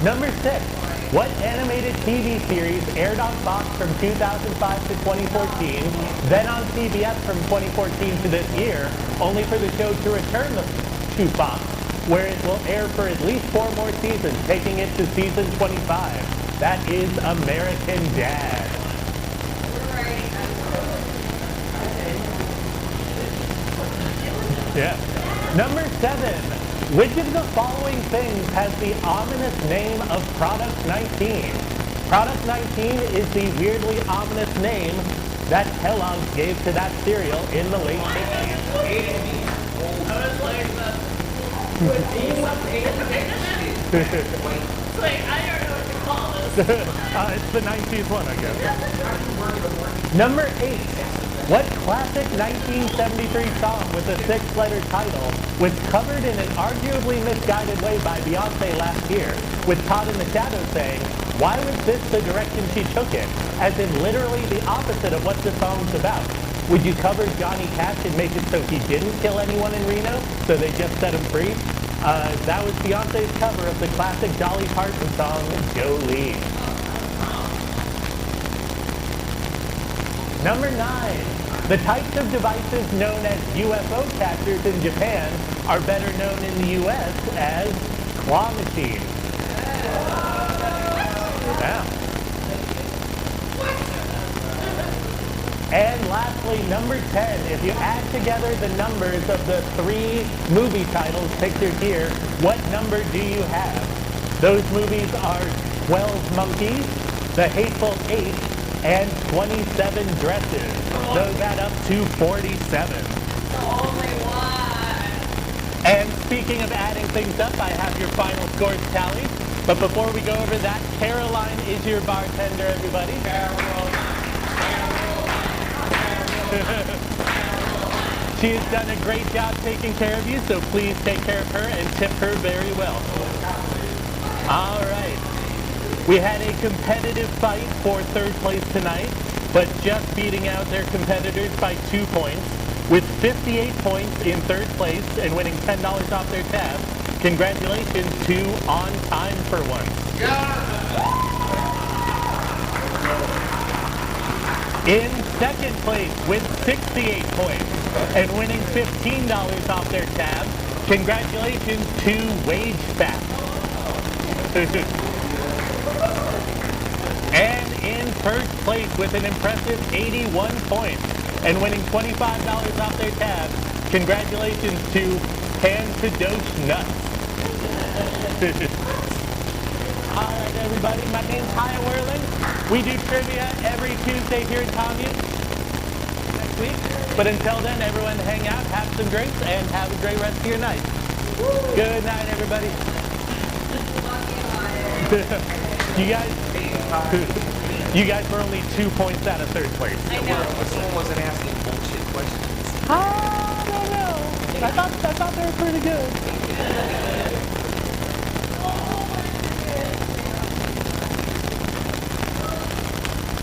Number 6. What animated TV series aired on Fox from 2005 to 2014, then on CBS from 2014 to this year, only for the show to return to Fox, where it will air for at least 4 more seasons, taking it to season 25. That is American Dad. Yeah. Number 7. Which of the following things has the ominous name of Product 19? Product 19 is the weirdly ominous name that Kellogg's gave to that cereal in the late 60s. Wait, I don't know what to call this. It's the 19th one, I guess. Number 8. What classic 1973 song with a 6-letter title was covered in an arguably misguided way by Beyonce last year, with Todd in the Shadow saying, "Why was this the direction she took it?" As in literally the opposite of what the song's about. Would you cover Johnny Cash and make it so he didn't kill anyone in Reno, so they just set him free? That was Beyonce's cover of the classic Dolly Parton song, Jolene. Number 9. The types of devices known as UFO catchers in Japan are better known in the U.S. as claw machines. Yeah. And lastly, number 10. If you add together the numbers of the 3 movie titles pictured here, what number do you have? Those movies are 12 Monkeys, The Hateful Eight, and 27 Dresses. Those add up to 47. Only one. And speaking of adding things up, I have your final scores tallied. But before we go over that, Caroline is your bartender, everybody. She has done a great job taking care of you, so please take care of her and tip her very well. All right. We had a competitive fight for 3rd place tonight, but just beating out their competitors by 2 points. With 58 points in 3rd place and winning $10 off their tab, congratulations to On Time for Once. In 2nd place with 68 points and winning $15 off their tab, congratulations to Wage Fat. And in 1st place with an impressive 81 points and winning $25 off their tab, congratulations to Pan to Doge Nuts. All right, everybody, my name's Haya Whirling. We do trivia every Tuesday here in Commune next week. But until then, everyone hang out, have some drinks, and have a great rest of your night. Good night, everybody. You guys were only 2 points out of 3rd place. I know. Someone wasn't asking bullshit questions. I don't know. I thought they were pretty good.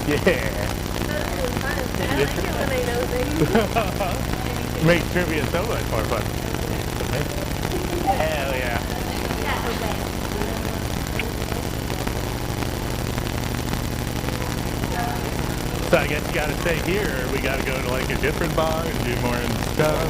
Yeah. I like it when they know things. Makes trivia so much more fun. Hell yeah. So I guess you gotta stay here, or we gotta go to like a different bar and do more stuff.